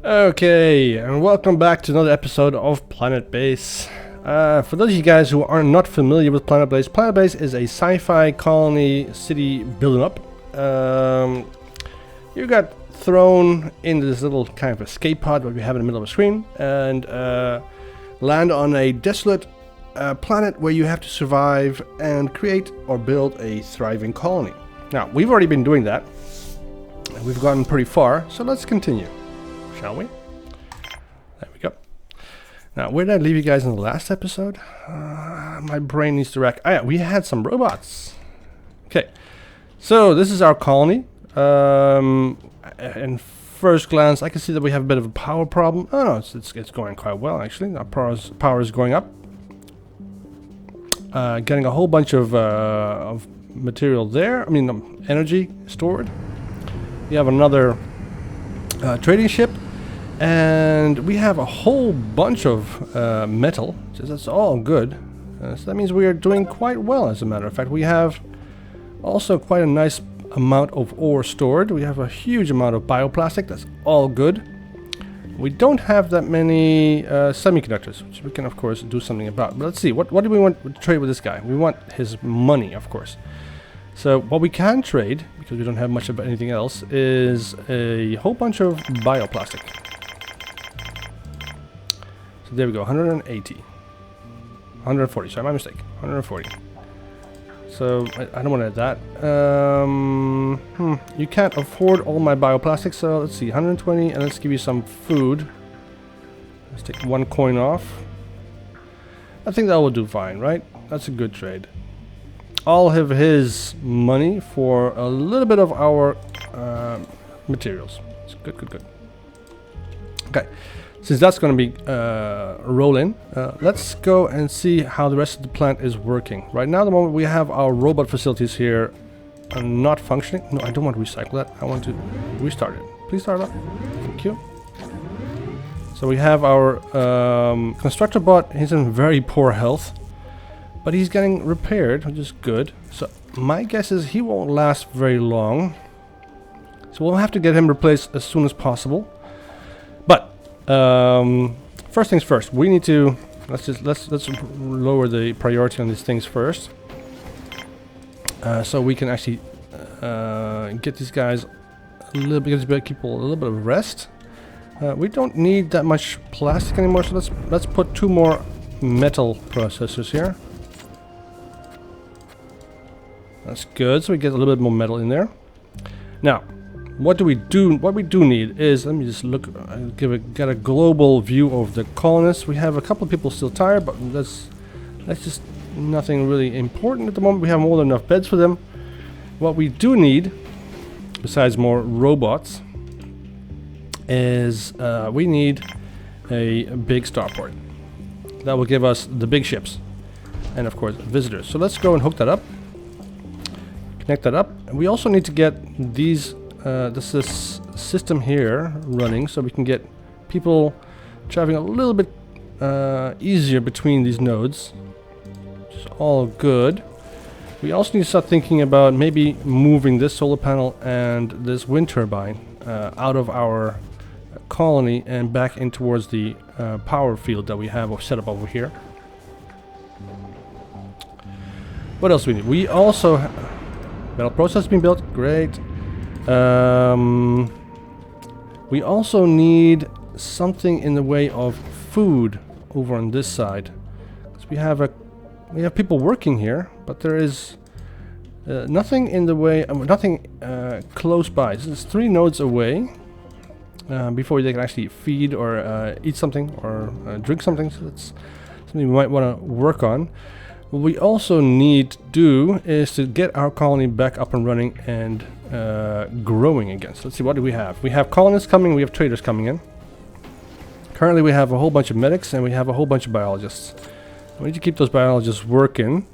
Okay, and welcome back to another episode of Planetbase. For those of you guys who are not familiar with Planetbase, Planetbase is a sci-fi colony city building up. You got thrown into this little kind of escape pod that we have in the middle of the screen, and land on a desolate planet where you have to survive and create or build a thriving colony. Now, we've already been doing that, and we've gotten pretty far, so let's continue. Shall we? There we go. Now, where did I leave you guys in the last episode? My brain needs to rack. Oh yeah, we had some robots. Okay, so this is our colony. And first glance, I can see that we have a bit of a power problem. Oh no, it's going quite well actually. Our power is going up. Getting a whole bunch of material there. I mean, energy stored. We have another trading ship. And we have a whole bunch of metal, so that's all good. So that means we are doing quite well, as a matter of fact. We have also quite a nice amount of ore stored. We have a huge amount of bioplastic, that's all good. We don't have that many semiconductors, which we can of course do something about. But let's see, what do we want to trade with this guy? We want his money, of course. So what we can trade, because we don't have much of anything else, is a whole bunch of bioplastic. There we go, 180. 140, sorry, my mistake. 140. So, I don't want to add that. You can't afford all my bioplastics, so let's see, 120, and let's give you some food. Let's take one coin off. I think that will do fine, right? That's a good trade. I'll have his money for a little bit of our materials. It's good, good, good. Okay. Since that's going to be roll-in, let's go and see how the rest of the plant is working. Right now, at the moment, we have our robot facilities here not functioning. No, I don't want to recycle that. I want to restart it. Please start up. Thank you. So we have our constructor bot. He's in very poor health, but he's getting repaired, which is good. So my guess is he won't last very long. So we'll have to get him replaced as soon as possible. But first things first, we need to let's lower the priority on these things first, so we can actually get these guys a little bit, give people a little bit of rest. We don't need that much plastic anymore, so let's put 2 more metal processors here. That's good, so we get a little bit more metal in there. Now, what we do need is, let me just look, get a global view of the colonists. We have a couple of people still tired, but that's just nothing really important at the moment. We have more than enough beds for them. What we do need, besides more robots, is we need a big starport. That will give us the big ships, and of course visitors. So let's go and hook that up, connect that up. And we also need to get these this system here running, so we can get people traveling a little bit easier between these nodes, which is all good. We also need to start thinking about maybe moving this solar panel and this wind turbine out of our colony and back in towards the power field that we have set up over here. What else do we need? We also metal process being built, great. We also need something in the way of food over on this side, because we have people working here, but there is nothing in the way, nothing close by. So it's 3 nodes away before they can actually feed or eat something or drink something. So that's something we might want to work on. What we also need to do is to get our colony back up and running and growing again. So let's see, what do we have? We have colonists coming, we have traders coming in. Currently we have a whole bunch of medics and we have a whole bunch of biologists. We need to keep those biologists working.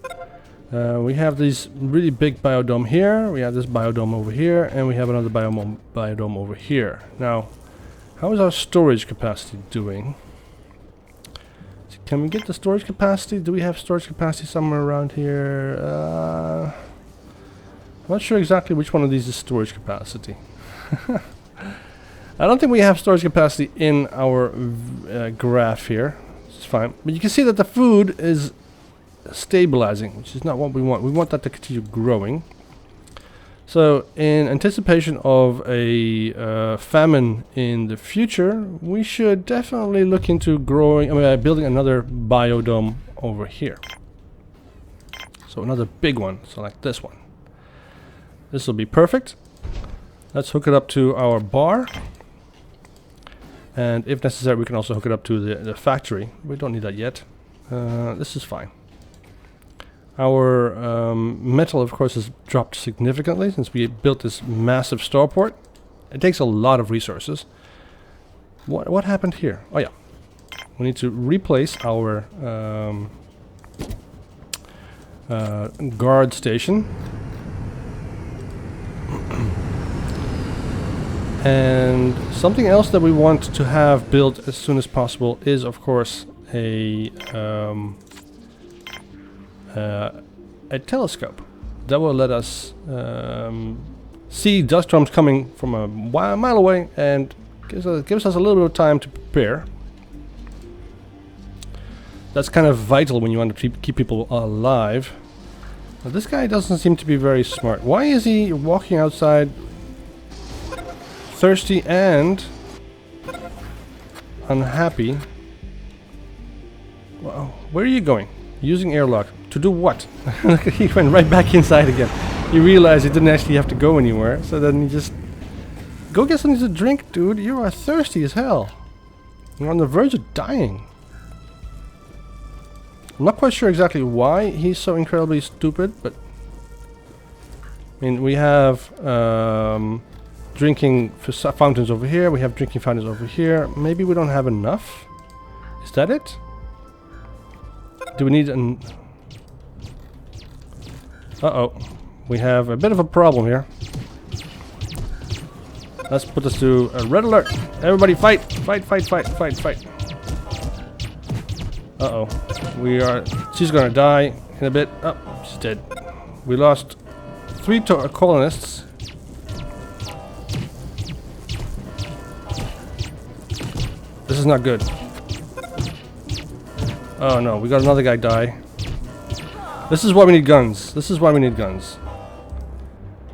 We have these really big biodome here, we have this biodome over here, and we have another biodome over here. Now, how is our storage capacity doing? Can we get the storage capacity? Do we have storage capacity somewhere around here? I'm not sure exactly which one of these is storage capacity. I don't think we have storage capacity in our graph here. It's fine. But you can see that the food is stabilizing, which is not what we want. We want that to continue growing. So in anticipation of a famine in the future, we should definitely look into building another biodome over here. So another big one, so like this one. This will be perfect. Let's hook it up to our bar. And if necessary, we can also hook it up to the factory. We don't need that yet. This is fine. Our metal, of course, has dropped significantly since we built this massive starport. It takes a lot of resources. What happened here? Oh yeah, we need to replace our guard station. And something else that we want to have built as soon as possible is, of course, a telescope that will let us see dust storms coming from a mile away and gives us a little bit of time to prepare. That's kind of vital when you want to keep people alive. But this guy doesn't seem to be very smart. Why is he walking outside thirsty and unhappy? Wow. Where are you going? Using airlock. To do what? He went right back inside again. He realized he didn't actually have to go anywhere. So then he just... Go get something to drink, dude. You are thirsty as hell. You're on the verge of dying. I'm not quite sure exactly why he's so incredibly stupid, but... I mean, we have... drinking fountains over here. We have drinking fountains over here. Maybe we don't have enough. Is that it? Do we need an... Uh-oh. We have a bit of a problem here. Let's put this to a red alert. Everybody fight! Fight, fight, fight, fight, fight. Uh-oh. She's gonna die in a bit. Oh, she's dead. We lost 3 colonists. This is not good. Oh no, we got another guy die. This is why we need guns. This is why we need guns.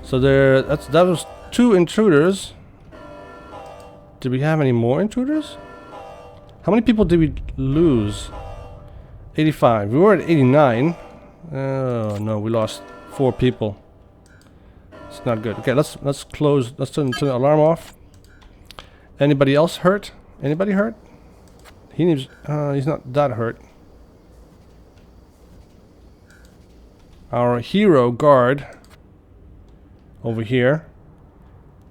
So that was 2 intruders. Did we have any more intruders? How many people did we lose? 85. We were at 89. Oh no, we lost 4 people. It's not good. Okay, let's close. Let's turn the alarm off. Anybody else hurt? Anybody hurt? He needs. He's not that hurt. Our hero guard over here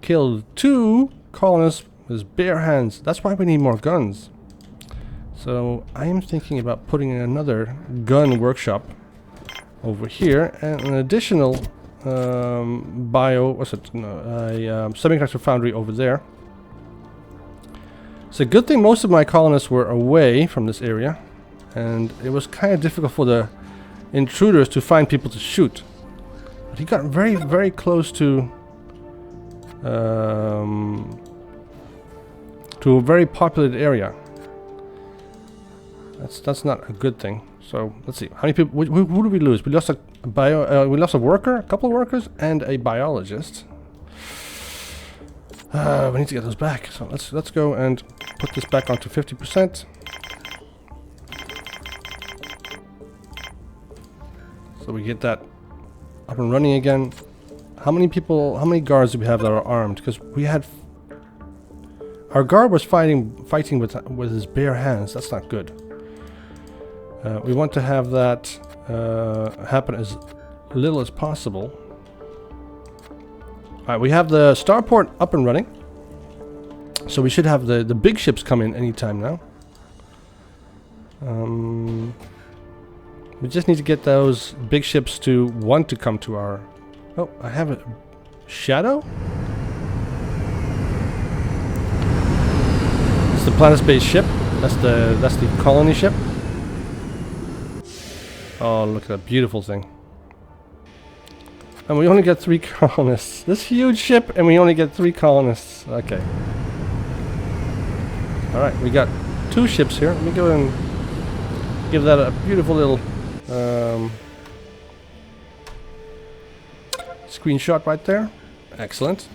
killed 2 colonists with his bare hands. That's why we need more guns. So I am thinking about putting in another gun workshop over here and an additional semiconductor foundry over there. It's a good thing most of my colonists were away from this area, and it was kind of difficult for the intruders to find people to shoot. But he got very, very close to a very populated area. That's not a good thing. So let's see. How many people? Who did we lose? We lost a we lost a worker, a couple of workers, and a biologist. We need to get those back. So let's go and put this back onto 50%. So we get that up and running again. How many people? How many guards do we have that are armed? Because we had our guard was fighting with his bare hands. That's not good. We want to have that happen as little as possible. Alright, we have the starport up and running. So we should have the big ships come in anytime now. We just need to get those big ships to want to come to our... Oh, I have a shadow? It's the Planetbase ship. That's the colony ship. Oh, look at that beautiful thing. And we only get 3 colonists. This huge ship, and we only get 3 colonists. Okay. Alright, we got 2 ships here. Let me go and give that a beautiful little screenshot right there. Excellent.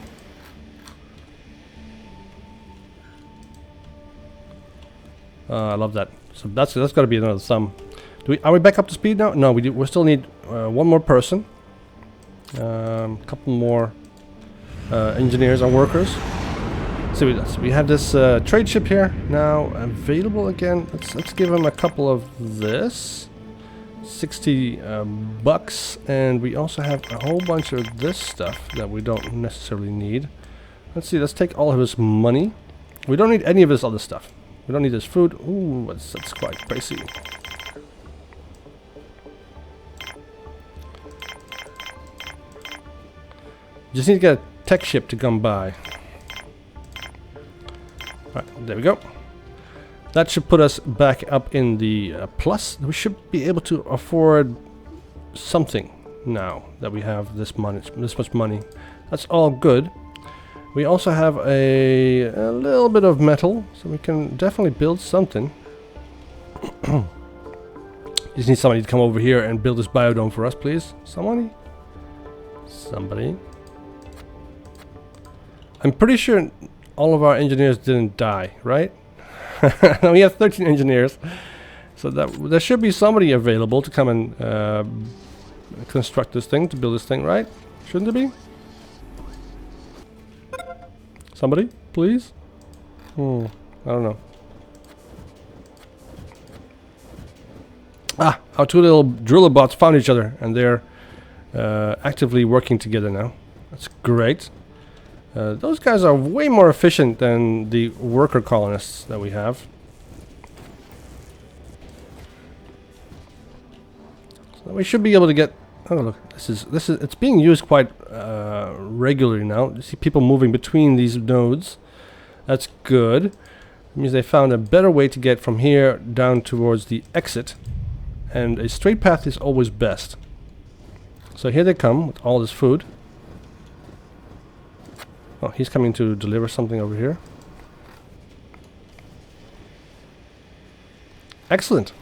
I love that. So that's got to be another thumb. Are we back up to speed now? No, we still need one more person. A couple more engineers and workers. So we have this trade ship here now available again. Let's give him a couple of this. 60 bucks, and we also have a whole bunch of this stuff that we don't necessarily need. Let's see. Let's take all of his money. We don't need any of his other stuff. We don't need his food. Ooh, that's quite pricey. Just need to get a tech ship to come by. Alright, there we go. That should put us back up in the plus. We should be able to afford something now that we have this much money. That's all good. We also have a little bit of metal, so we can definitely build something. Just need somebody to come over here and build this biodome for us, please. Somebody. I'm pretty sure all of our engineers didn't die, right? We have 13 engineers, so there should be somebody available to come and construct this thing, to build this thing, right? Shouldn't there be? Somebody, please? I don't know. Ah, our 2 little driller bots found each other, and they're actively working together now. That's great. Those guys are way more efficient than the worker colonists that we have. So we should be able to get. Oh look, this is it's being used quite regularly now. You see people moving between these nodes. That's good. It means they found a better way to get from here down towards the exit, and a straight path is always best. So here they come with all this food. Oh, he's coming to deliver something over here. Excellent.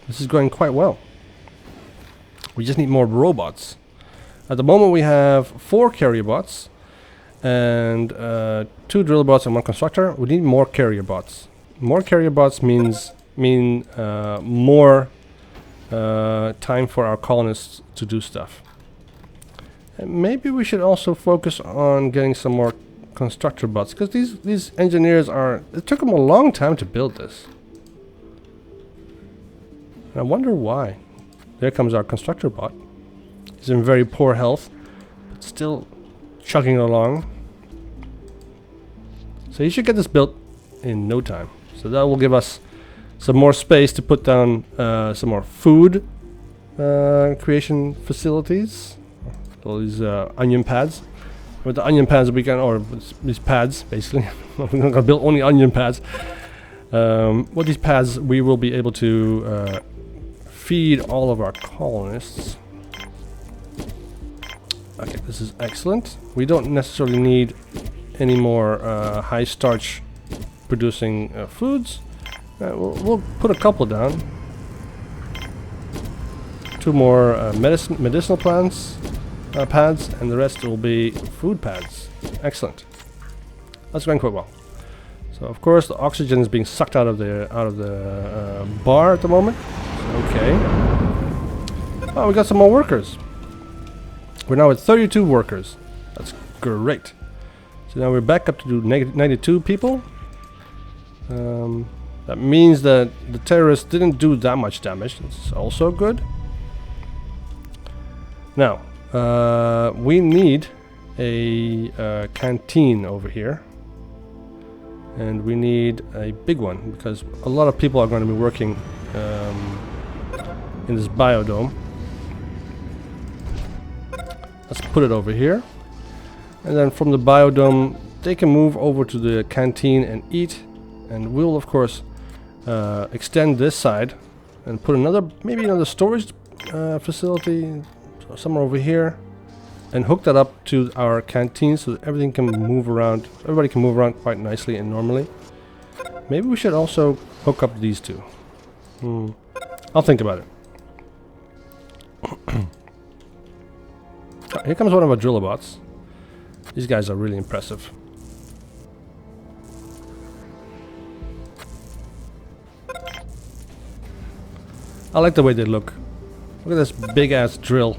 This is going quite well. We just need more robots. At the moment we have 4 carrier bots and 2 drill bots and 1 constructor. We need more carrier bots. More carrier bots mean more time for our colonists to do stuff. And maybe we should also focus on getting some more constructor bots, because these engineers it took them a long time to build this. And I wonder why. There comes our constructor bot. He's in very poor health, but still chugging along. So he should get this built in no time. So that will give us some more space to put down some more food creation facilities. All these onion pads. With the onion pads we can, or these pads basically, we're not going to build only onion pads. With these pads we will be able to feed all of our colonists. Okay, this is excellent. We don't necessarily need any more high starch producing foods. We'll put a couple down. 2 more medicinal plants. Pads, and the rest will be food pads. Excellent. That's going quite well. So of course the oxygen is being sucked out of the bar at the moment. Okay. Oh, we got some more workers. We're now at 32 workers. That's great. So now we're back up to 92 people. That means that the terrorists didn't do that much damage. That's also good. Now. We need a canteen over here, and we need a big one because a lot of people are going to be working in this biodome. Let's put it over here, and then from the biodome they can move over to the canteen and eat, and we'll of course extend this side and put maybe another storage facility somewhere over here, and hook that up to our canteen so that everything can move around. Everybody can move around quite nicely and normally. Maybe we should also hook up these two. I'll think about it. Oh, here comes one of our driller bots. These guys are really impressive. I like the way they look. Look at this big ass drill.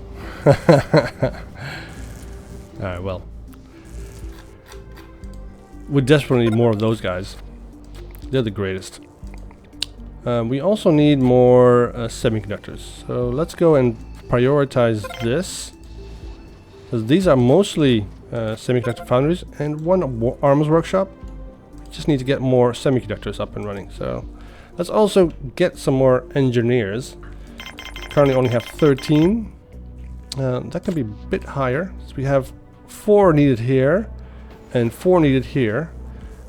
Alright, well. We desperately need more of those guys. They're the greatest. We also need more semiconductors. So let's go and prioritize this. Because these are mostly semiconductor foundries and one arms workshop. We just need to get more semiconductors up and running. So let's also get some more engineers. Currently only have 13. That can be a bit higher. So we have 4 needed here and 4 needed here.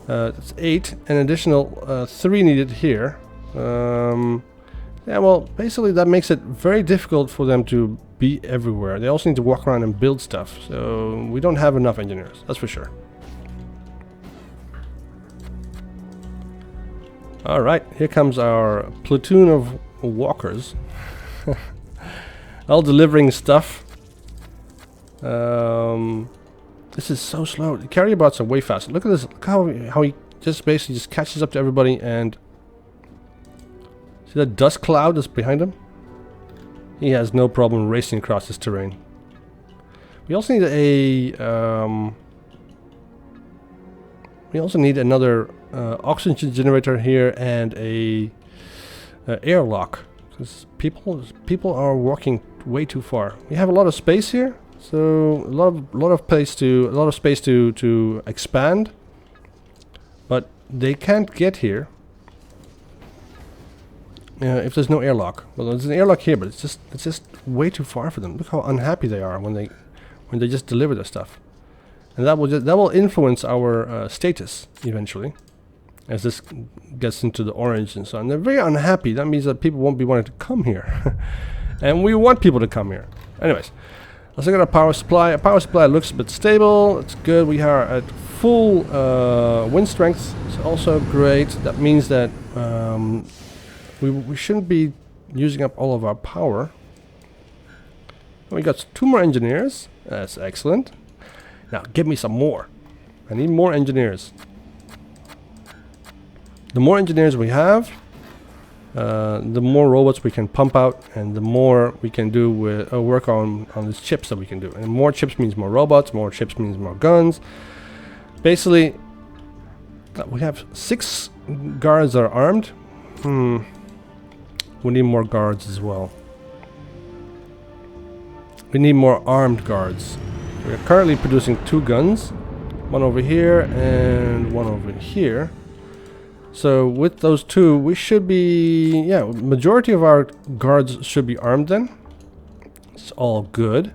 That's 8. An additional 3 needed here. Yeah, well, basically that makes it very difficult for them to be everywhere. They also need to walk around and build stuff. So we don't have enough engineers, that's for sure. Alright, here comes our platoon of walkers. All delivering stuff. This is so slow. The carrier bots are way faster. Look at this. Look how he just basically just catches up to everybody and... See that dust cloud that's behind him? He has no problem racing across this terrain. We also need another oxygen generator here and a airlock. Because people are walking way too far. We have a lot of space here, so a lot of space to expand. But they can't get here if there's no airlock. Well, there's an airlock here, but it's just way too far for them. Look how unhappy they are when they just deliver their stuff, and that will influence our status eventually, as this gets into the orange and so on. They're very unhappy. That means that people won't be wanting to come here, and we want people to come here. Anyways, let's look at our power supply. Our power supply looks a bit stable. It's good. We are at full wind strength. It's also great. That means that we shouldn't be using up all of our power. We got 2 more engineers. That's excellent. Now give me some more. I need more engineers. The more engineers we have, the more robots we can pump out, and the more we can do with work on these chips that we can do. And more chips means more robots. More chips means more guns. Basically, we have 6 guards that are armed. We need more guards as well. We need more armed guards. We're currently producing 2 guns. One over here and one over here. So with those 2, we should be... Yeah, majority of our guards should be armed then. It's all good.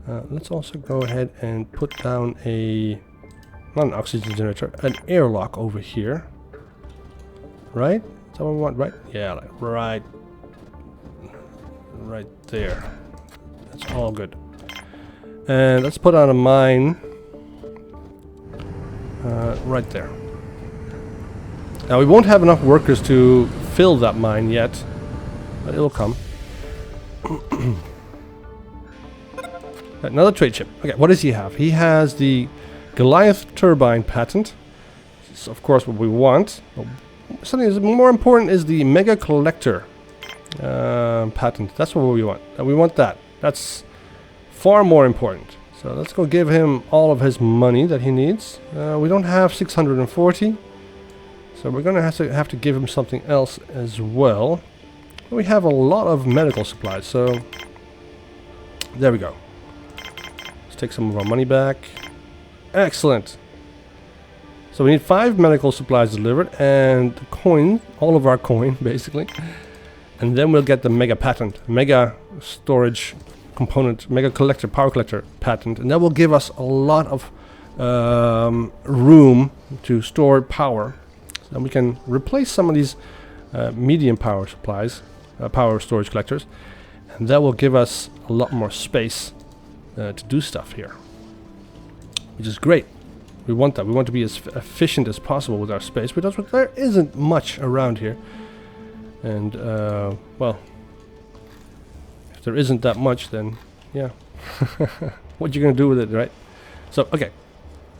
Let's also go ahead and put down a... Not an oxygen generator, an airlock over here. Right? Is that what we want? Right? Yeah, like right there. That's all good. And let's put on a mine right there. Now we won't have enough workers to fill that mine yet, but it'll come. Another trade ship. Okay, what does he have? He has the Goliath turbine patent. This is of course what we want. Something that's more important is the mega collector patent. That's what we want. We want that. That's far more important. So let's go give him all of his money that he needs. We don't have 640. So we're going to have to give him something else as well. We have a lot of medical supplies, so there we go. Let's take some of our money back. Excellent. So we need 5 medical supplies delivered and coin, all of our coin basically. And then we'll get the mega patent, mega storage component, mega collector, power collector patent, and that will give us a lot of room to store power. So then we can replace some of these medium power supplies, power storage collectors, and that will give us a lot more space to do stuff here, which is great. We want that. We want to be as efficient as possible with our space, because there isn't much around here. And, well, if there isn't that much, then, yeah. What you gonna do with it, right? So, okay.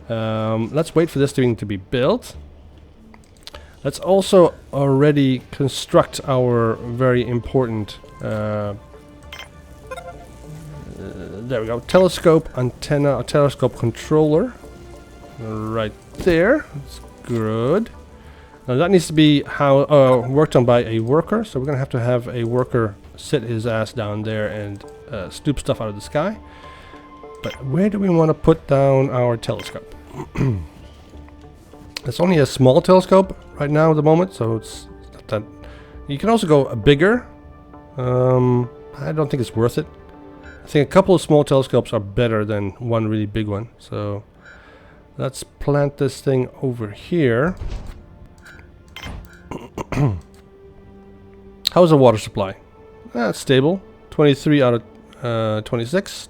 Let's wait for this thing to be built. Let's also already construct our very important... there we go. Telescope antenna, a telescope controller. Right there. That's good. Now that needs to be worked on by a worker. So we're going to have a worker sit his ass down there and scoop stuff out of the sky. But where do we want to put down our telescope? It's only a small telescope right now at the moment, so it's not that... You can also go bigger. I don't think it's worth it. I think a couple of small telescopes are better than one really big one. So let's plant this thing over here. How's the water supply? It's stable. 23 out of 26.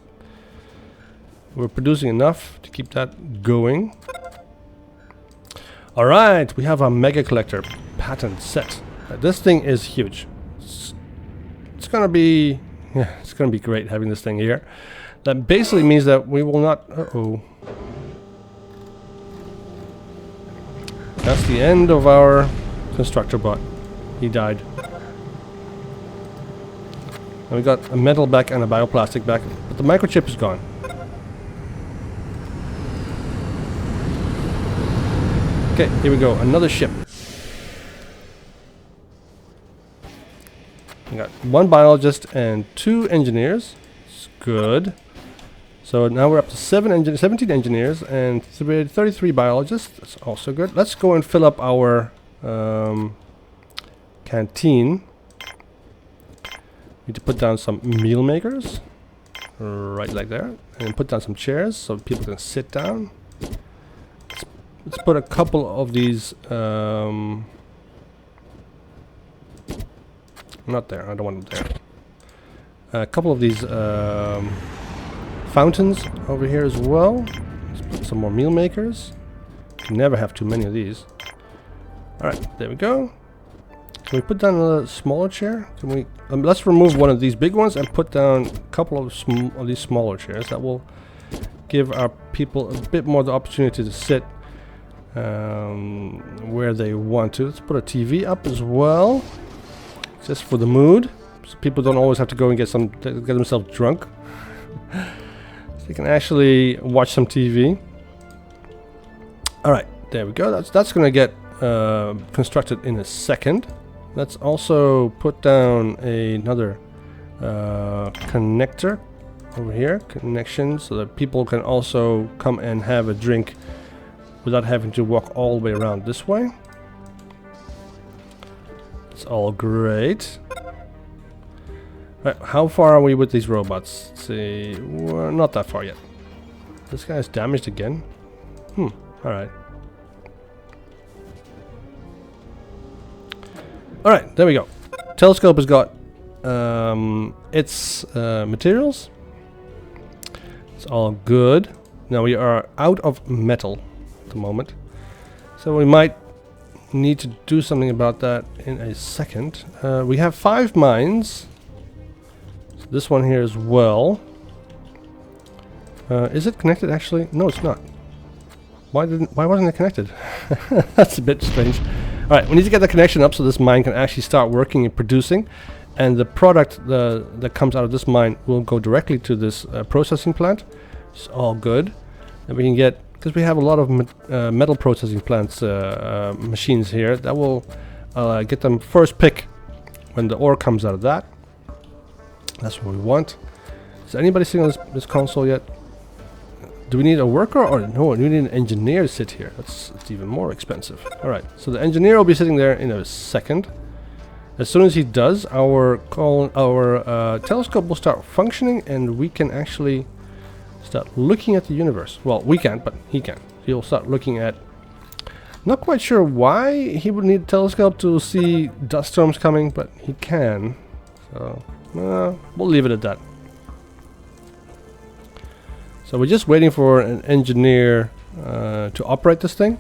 We're producing enough to keep that going. Alright, we have a mega collector patent set. This thing is huge. It's gonna be... Yeah, it's gonna be great having this thing here. That basically means that we will not... Uh-oh. That's the end of our constructor bot. He died. And we got a metal back and a bioplastic back, but the microchip is gone. Okay, here we go. Another ship. We got one biologist and 2 engineers. It's good. So now we're up to 17 engineers and 33 biologists. That's also good. Let's go and fill up our canteen. Need to put down some meal makers. Right like there. And put down some chairs so people can sit down. Let's put a couple of these... not there, I don't want them there. A couple of these fountains over here as well. Let's put some more meal makers. Can never have too many of these. Alright, there we go. Can we put down a smaller chair? Can we? Let's remove one of these big ones and put down a couple of these smaller chairs. That will give our people a bit more the opportunity to sit where they want to. Let's put a TV up as well, just for the mood, so people don't always have to go and get themselves drunk. So they can actually watch some TV. All right, there we go. That's gonna get constructed in a second. Let's also put down another connector over here, connection, so that people can also come and have a drink without having to walk all the way around this way. It's all great. Right, how far are we with these robots? Let's see, we're not that far yet. This guy's damaged again. Alright. Alright, there we go. Telescope has got its materials. It's all good. Now we are out of metal at the moment, so we might need to do something about that in a second. We have 5 mines. So this one here as well. Is it connected actually? No, it's not. Why wasn't it connected? That's a bit strange. Alright, we need to get the connection up so this mine can actually start working and producing, and the product that comes out of this mine will go directly to this processing plant. It's all good. And we can get, because we have a lot of metal processing plants machines here, that will get them first pick when the ore comes out of that. That's what we want. Is anybody sitting on this console yet? Do we need a worker, or no? We need an engineer to sit here. That's even more expensive. All right, so the engineer will be sitting there in a second. As soon as he does, our telescope will start functioning, and we can actually start looking at the universe. Well, we can't, but he can. He'll start looking at... Not quite sure why he would need a telescope to see dust storms coming, but he can. So we'll leave it at that. So we're just waiting for an engineer to operate this thing.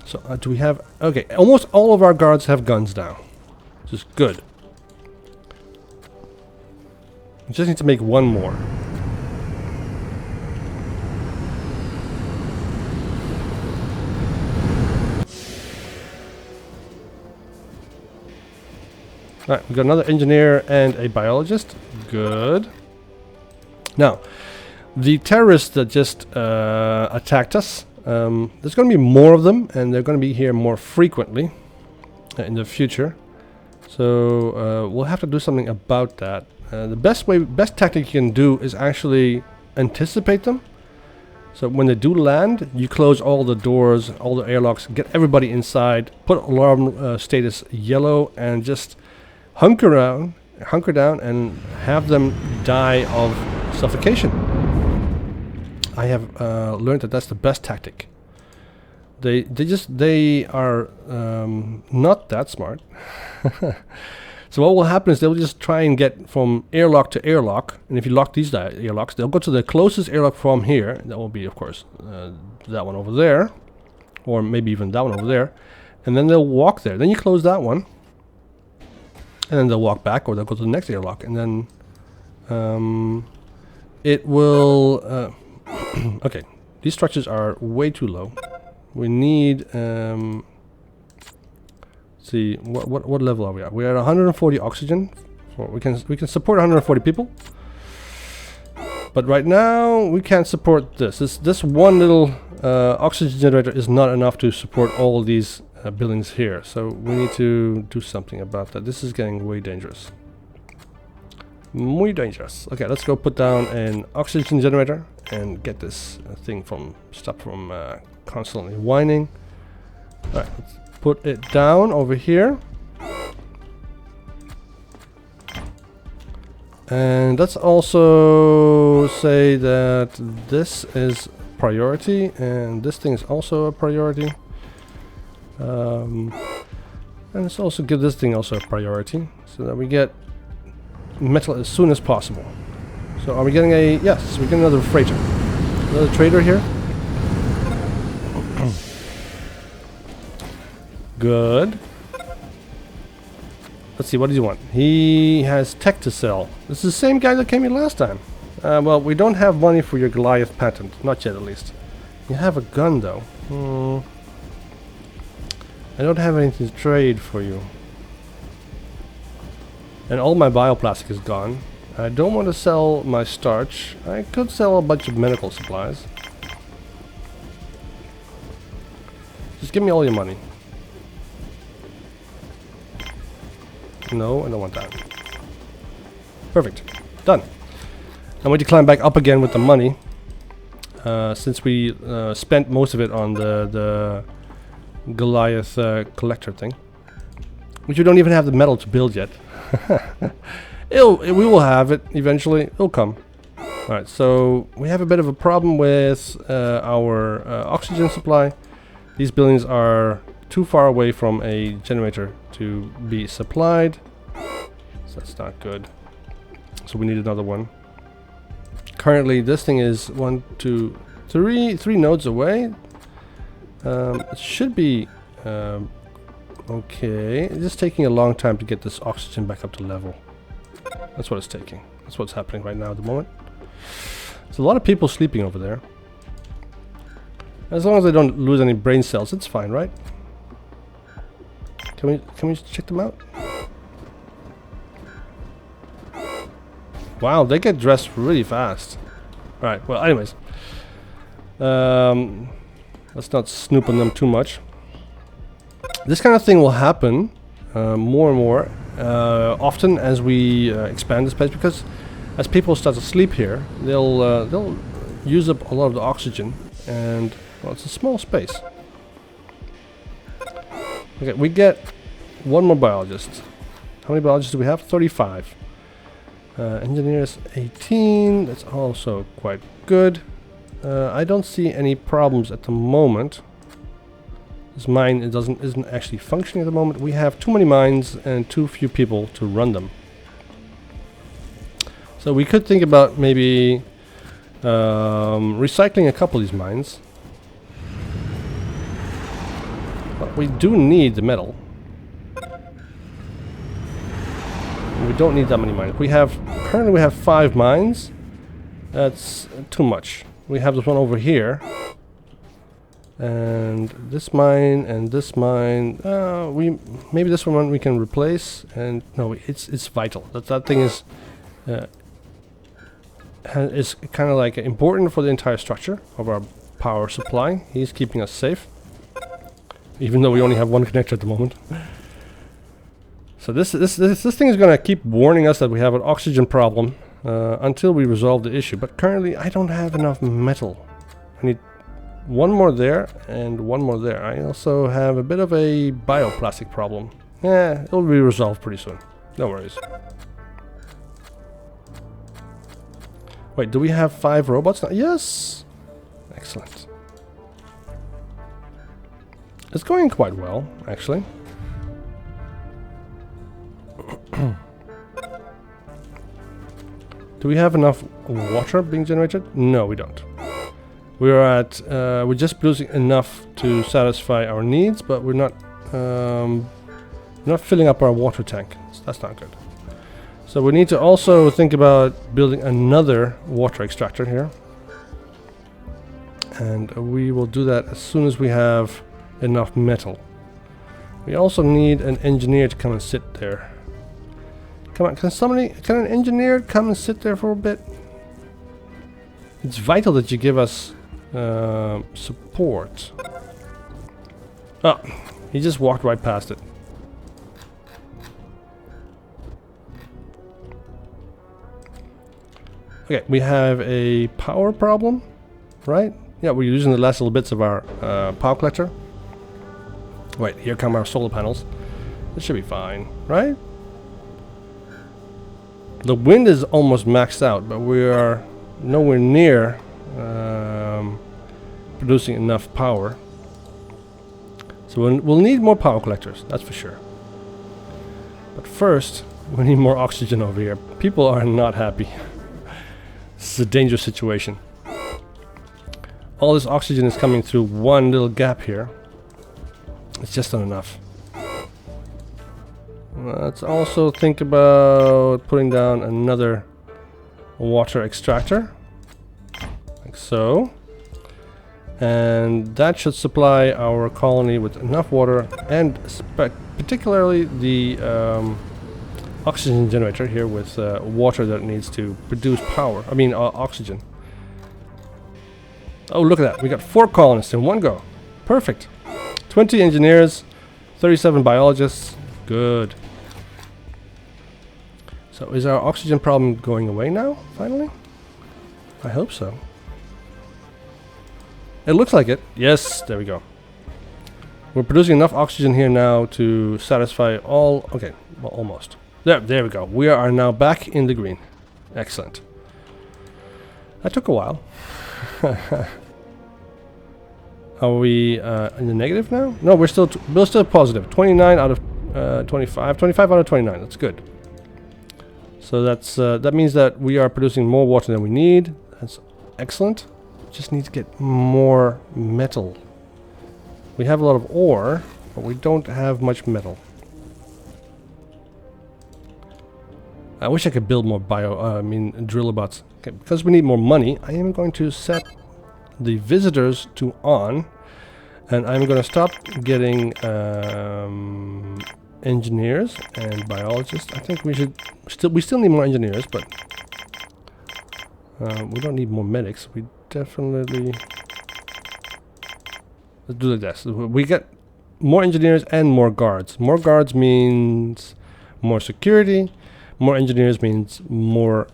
So do we have... Okay, almost all of our guards have guns now. Which is good. We just need to make one more. Alright, we got another engineer and a biologist. Good. Now, the terrorists that just attacked us, there's going to be more of them, and they're going to be here more frequently in the future. So we'll have to do something about that. The best tactic you can do is actually anticipate them. So when they do land, you close all the doors, all the airlocks, get everybody inside, put alarm status yellow, and just hunker down and have them die of suffocation. I have learned that that's the best tactic. They are not that smart. So what will happen is they'll just try and get from airlock to airlock, and if you lock these airlocks, they'll go to the closest airlock from here. That will be, of course, that one over there, or maybe even that one over there, and then they'll walk there. Then you close that one, and then they'll walk back, or they'll go to the next airlock, and then it will... okay, these structures are way too low. We need... see, what level are we at? We're at 140 oxygen. We can support 140 people. But right now, we can't support this. This one little oxygen generator is not enough to support all of these buildings here. So we need to do something about that. This is getting way dangerous. Muy dangerous. Okay, let's go put down an oxygen generator and get this thing stop from constantly whining. Alright, let's put it down over here. And let's also say that this is priority, and this thing is also a priority. And let's also give this thing also a priority, so that we get metal as soon as possible. So are we getting a... Yes, we get another freighter. Another trader here. Good. Let's see, what does he want? He has tech to sell. This is the same guy that came here last time. Well, we don't have money for your Goliath patent. Not yet, at least. You have a gun, though. I don't have anything to trade for you. And all my bioplastic is gone. I don't want to sell my starch. I could sell a bunch of medical supplies. Just give me all your money. No, I don't want that. Perfect. Done. I'm going to climb back up again with the money. Since we spent most of it on the Goliath collector thing. Which we don't even have the metal to build yet. We will have it eventually. It'll come. Alright, so we have a bit of a problem with our oxygen supply. These buildings are too far away from a generator to be supplied. So that's not good. So we need another one. Currently this thing is 1, 2, 3 nodes away. It should be okay. It's just taking a long time to get this oxygen back up to level. That's what it's taking. That's what's happening right now at the moment. There's a lot of people sleeping over there. As long as they don't lose any brain cells, it's fine, right? Can we check them out? Wow, they get dressed really fast. Alright, well, anyways. Let's not snoop on them too much. This kind of thing will happen more and more often as we expand this place, because as people start to sleep here, they'll use up a lot of the oxygen, and well, it's a small space. Okay, we get one more biologist. How many biologists do we have? 35. Engineers 18. That's also quite good. I don't see any problems at the moment. This mine isn't actually functioning at the moment. We have too many mines and too few people to run them. So we could think about maybe recycling a couple of these mines. But we do need the metal. We don't need that many mines. Currently we have 5 mines. That's too much. We have this one over here. And this mine and this mine. Maybe this one we can replace. And no, it's vital. That thing is kind of like important for the entire structure of our power supply. He's keeping us safe, even though we only have one connector at the moment. So this thing is gonna keep warning us that we have an oxygen problem until we resolve the issue. But currently, I don't have enough metal. I need one more there and one more there. I also have a bit of a bioplastic problem. Yeah, it'll be resolved pretty soon. No worries. Wait, do we have 5 robots now? Yes! Excellent. It's going quite well, actually. Do we have enough water being generated? No, we don't. We're just producing enough to satisfy our needs, but we're not filling up our water tank. So that's not good. So we need to also think about building another water extractor here. And we will do that as soon as we have enough metal. We also need an engineer to come and sit there. Come on, can an engineer come and sit there for a bit? It's vital that you give us support. Oh, he just walked right past it. Okay, we have a power problem, right? Yeah, we're using the last little bits of our power collector. Wait, here come our solar panels. This should be fine, right? The wind is almost maxed out, but we are nowhere near producing enough power. So we'll need more power collectors, that's for sure. But first, we need more oxygen over here. People are not happy. This is a dangerous situation. All this oxygen is coming through one little gap here. It's just not enough. Let's also think about putting down another water extractor. Like so. And that should supply our colony with enough water and particularly the oxygen generator here with water that needs to produce power. I mean oxygen. Oh, look at that. We got 4 colonists in one go. Perfect. 20 engineers, 37 biologists. Good. So is our oxygen problem going away now, finally? I hope so. It looks like it. Yes, there we go. We're producing enough oxygen here now to satisfy all... Okay, well, almost. There we go. We are now back in the green. Excellent. That took a while. Are we in the negative now? No, we're still positive. 29 out of 25. 25 out of 29. That's good. So that's that means that we are producing more water than we need. That's excellent. Just need to get more metal. We have a lot of ore, but we don't have much metal. I wish I could build more drill bots. Okay, because we need more money, I am going to set the visitors to on, and I'm going to stop getting engineers and biologists. I think we still need more engineers, but we don't need more medics. We definitely... Let's do like this. We get more engineers and more guards. More guards means more security. More engineers means more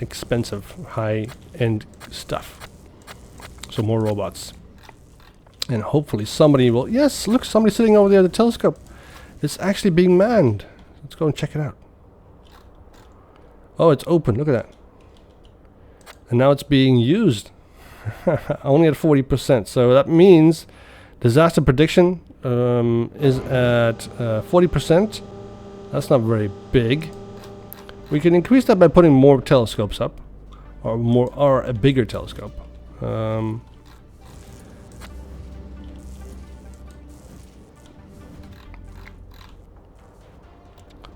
expensive, high-end stuff. So more robots. And hopefully somebody will... Yes, look, somebody's sitting over there at the telescope. It's actually being manned. Let's go and check it out. Oh, it's open. Look at that. And now it's being used. Only at 40%. So that means disaster prediction is at 40%. That's not very big. We can increase that by putting more telescopes up. or a bigger telescope.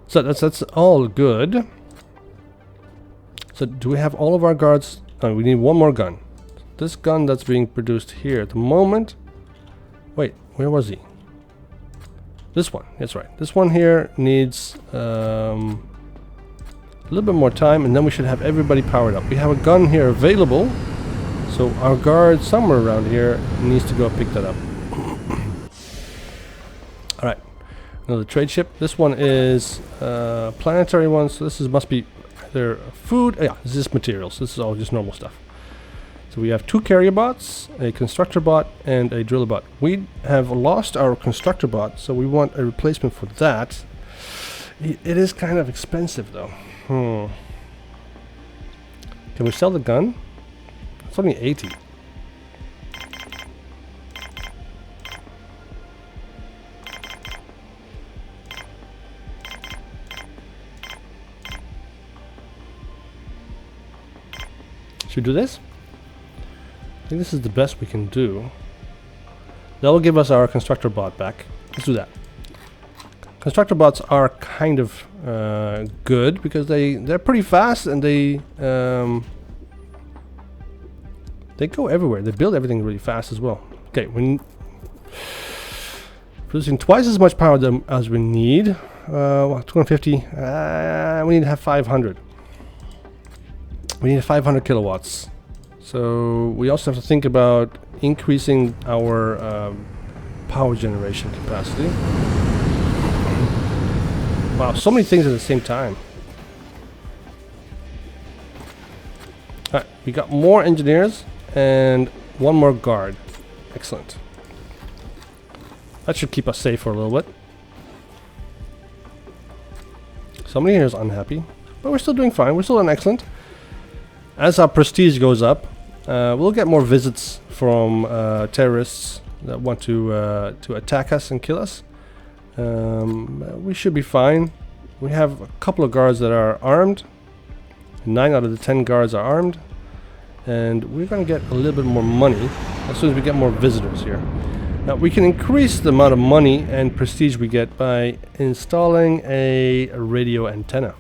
So that's all good. So do we have all of our guards? No, we need one more gun. This gun that's being produced here at the moment. Wait, where was he? This one, that's right. This one here needs a little bit more time, and then we should have everybody powered up. We have a gun here available, so our guard somewhere around here needs to go pick that up. Alright, another trade ship. This one is planetary one, so this must be either food. Yeah, this is materials. This is all just normal stuff. So we have 2 carrier bots, a constructor bot, and a driller bot. We have lost our constructor bot, so we want a replacement for that. It is kind of expensive though. Can we sell the gun? It's only 80. Should we do this? I think this is the best we can do. That will give us our constructor bot back. Let's do that. Constructor bots are kind of good because they're pretty fast, and they go everywhere. They build everything really fast as well. Okay, we're producing twice as much power as we need. 250. We need to have 500. We need 500 kilowatts. So we also have to think about increasing our power generation capacity. Wow, so many things at the same time. Alright, we got more engineers and one more guard. Excellent. That should keep us safe for a little bit. Somebody here is unhappy, but we're still doing fine. We're still doing excellent. As our prestige goes up, we'll get more visits from terrorists that want to attack us and kill us. We should be fine. We have a couple of guards that are armed. 9 out of the 10 guards are armed. And we're going to get a little bit more money as soon as we get more visitors here. Now we can increase the amount of money and prestige we get by installing a radio antenna.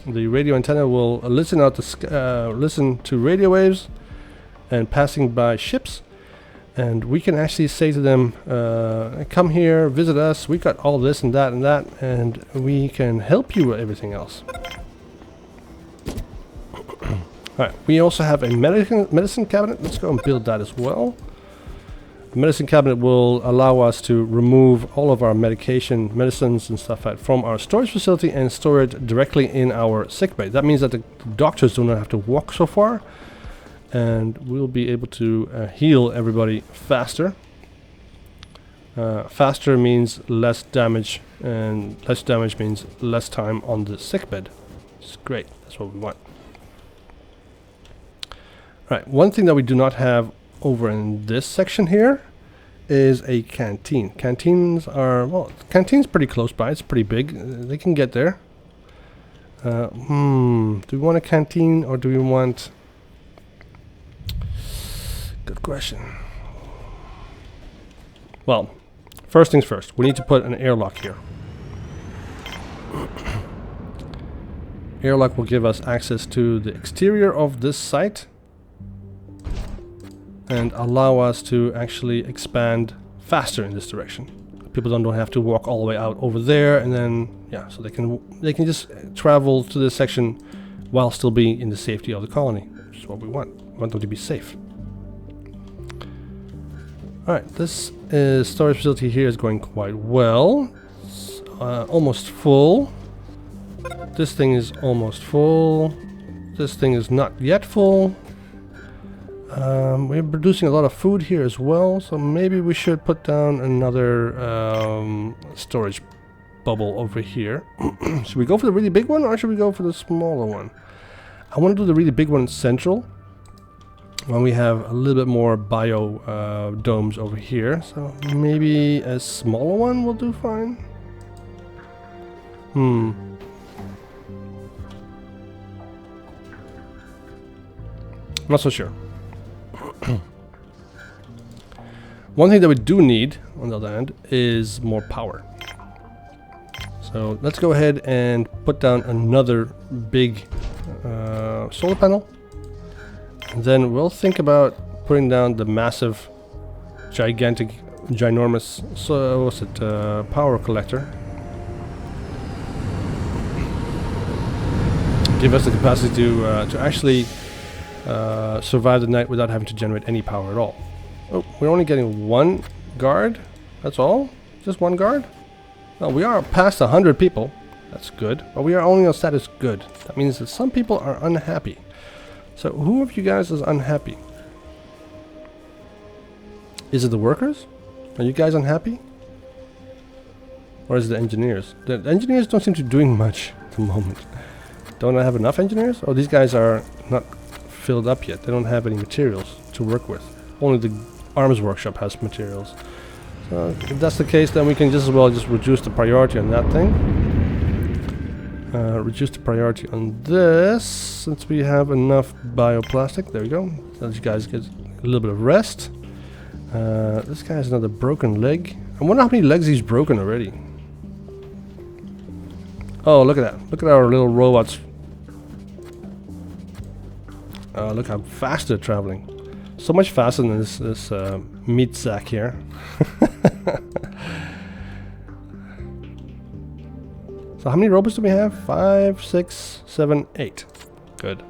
The radio antenna will listen to radio waves and passing by ships. And we can actually say to them, come here, visit us, we got all this and that, and we can help you with everything else. Alright, we also have a medicine cabinet. Let's go and build that as well. The medicine cabinet will allow us to remove all of our medicines and stuff from our storage facility and store it directly in our sickbay. That means that the doctors do not have to walk so far. And we'll be able to heal everybody faster. Faster means less damage, and less damage means less time on the sickbed. It's great. That's what we want. Right. One thing that we do not have over in this section here is a canteen. Canteens are, well, canteen's pretty close by. It's pretty big. They can get there. Do we want a canteen or do we want... Good question. Well, first things first, we need to put an airlock here. Airlock will give us access to the exterior of this site and allow us to actually expand faster in this direction. People don't have to walk all the way out over there, and then yeah, so they can just travel to this section while still being in the safety of the colony, which is what we want. We want them to be safe. Alright, this storage facility here is going quite well. It's almost full. This thing is almost full. This thing is not yet full. We're producing a lot of food here as well, so maybe we should put down another storage bubble over here. Should we go for the really big one or should we go for the smaller one? I want to do the really big one central. When we have a little bit more bio domes over here, so maybe a smaller one will do fine. Not so sure. One thing that we do need, on the other hand, is more power. So let's go ahead and put down another big solar panel. And then we'll think about putting down the massive, gigantic, ginormous, so what's it, power collector. Give us the capacity to actually survive the night without having to generate any power at all. Oh, we're only getting one guard? That's all? Just one guard? No, we are past 100 people. That's good. But we are only on status good. That means that some people are unhappy. So who of you guys is unhappy? Is it the workers? Are you guys unhappy? Or is it the engineers? The engineers don't seem to be doing much at the moment. Don't I have enough engineers? Oh, these guys are not filled up yet. They don't have any materials to work with. Only the arms workshop has materials. So if that's the case, then we can just as well just reduce the priority on that thing. Reduce the priority on this, since we have enough bioplastic. There we go. Let you guys get a little bit of rest. This guy has another broken leg. I wonder how many legs he's broken already. Oh, look at that. Look at our little robots. Look how fast they're traveling. So much faster than this meat sack here. So how many robots do we have? 5, 6, 7, 8. Good.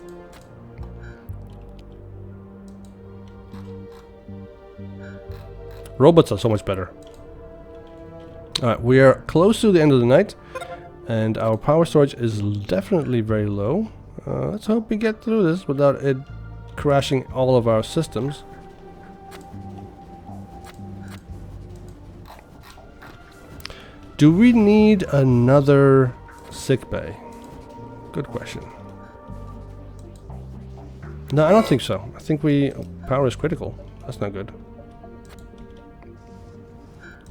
Robots are so much better. Alright, we are close to the end of the night. And our power storage is definitely very low. Let's hope we get through this without it crashing all of our systems. Do we need another sick bay? Good question. No, I don't think so. I think power is critical. That's not good.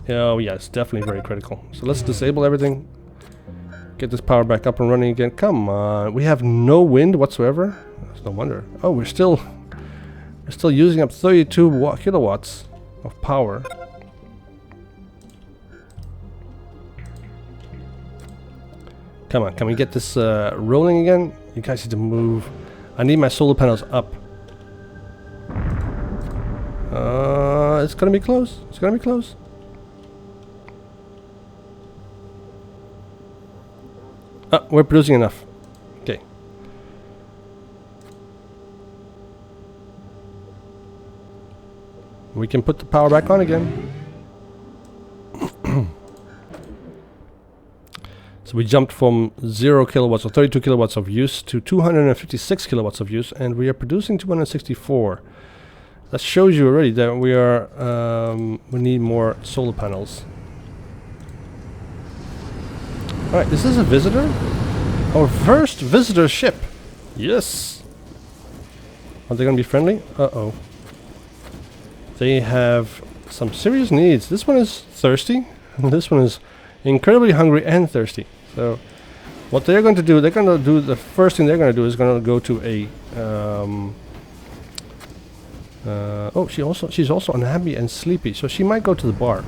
Oh yeah, it's definitely very critical. So let's disable everything. Get this power back up and running again. Come on, we have no wind whatsoever. That's no wonder. Oh, we're still using up 32 kilowatts of power. Come on, can we get this rolling again? You guys need to move. I need my solar panels up. It's gonna be close. It's gonna be close. We're producing enough. Okay. We can put the power back on again. So we jumped from 0 kilowatts or 32 kilowatts of use to 256 kilowatts of use, and we are producing 264. That shows you already that we need more solar panels. Alright, is this a visitor? Our first visitor ship! Yes! Are they gonna be friendly? Uh-oh. They have some serious needs. This one is thirsty, and this one is incredibly hungry and thirsty. So, what they're going to do, the first thing they're going to do is going to go to a... oh, she's also unhappy and sleepy, so she might go to the bar.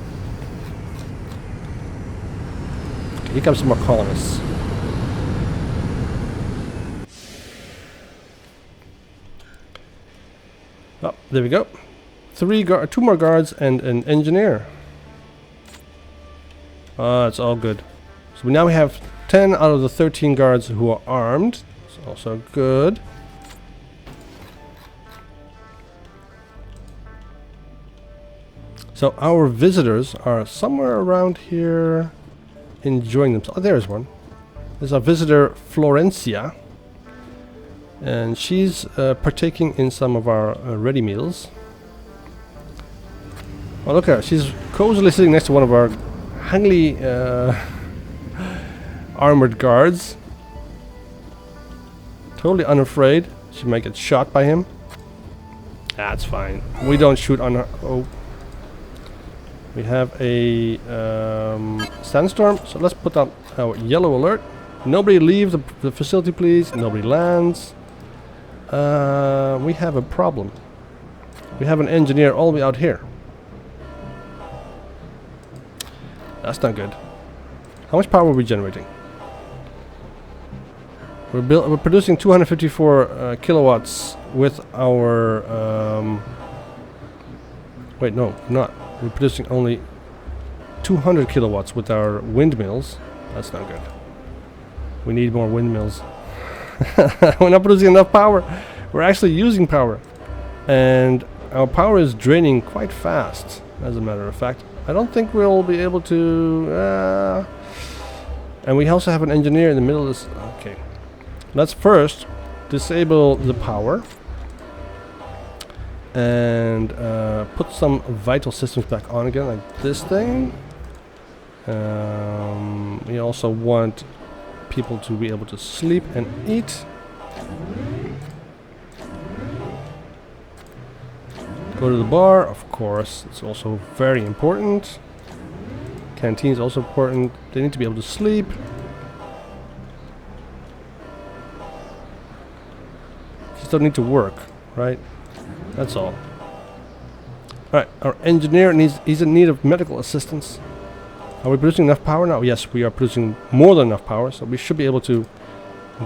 Here comes some more colonists. Oh, there we go. 2 more guards and an engineer. It's all good. So now we have 10 out of the 13 guards who are armed. It's also good. So our visitors are somewhere around here, enjoying themselves. Oh, there's one. There's our visitor Florencia, and she's partaking in some of our ready meals. Oh, look at her. She's cozily sitting next to one of our hangly armored guards. Totally unafraid. She might get shot by him. That's fine. We don't shoot on her. Oh. We have a sandstorm, so let's put on our yellow alert. Nobody leave the facility, please. Nobody lands. we have a problem. We have an engineer all the way out here. That's not good. How much power are we generating? We're producing 254 kilowatts with our... wait, no, not. We're producing only 200 kilowatts with our windmills. That's not good. We need more windmills. We're not producing enough power. We're actually using power. And our power is draining quite fast, as a matter of fact. I don't think we'll be able to... and we also have an engineer in the middle of this... Okay. Let's first disable the power. And put some vital systems back on again, like this thing. We also want people to be able to sleep and eat. Go to the bar, of course, it's also very important. Canteen is also important. They need to be able to sleep. Just don't need to work, right? That's all. Alright, our engineer he's in need of medical assistance. Are we producing enough power now? Yes, we are producing more than enough power, so we should be able to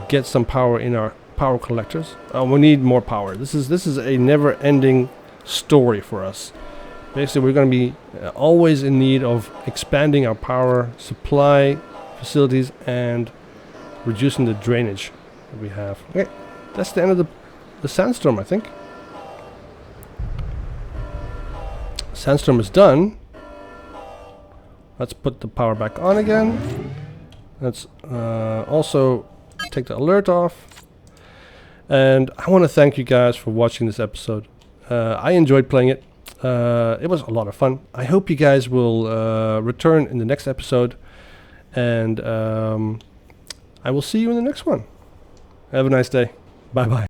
get some power in our power collectors. We need more power. This is a never-ending story for us. Basically, we're going to be always in need of expanding our power supply facilities and reducing the drainage that we have. Okay, that's the end of the sandstorm, I think. Sandstorm is done. Let's put the power back on again. Let's also take the alert off. And I want to thank you guys for watching this episode. I enjoyed playing it. It was a lot of fun. I hope you guys will return in the next episode. And I will see you in the next one. Have a nice day. Bye-bye.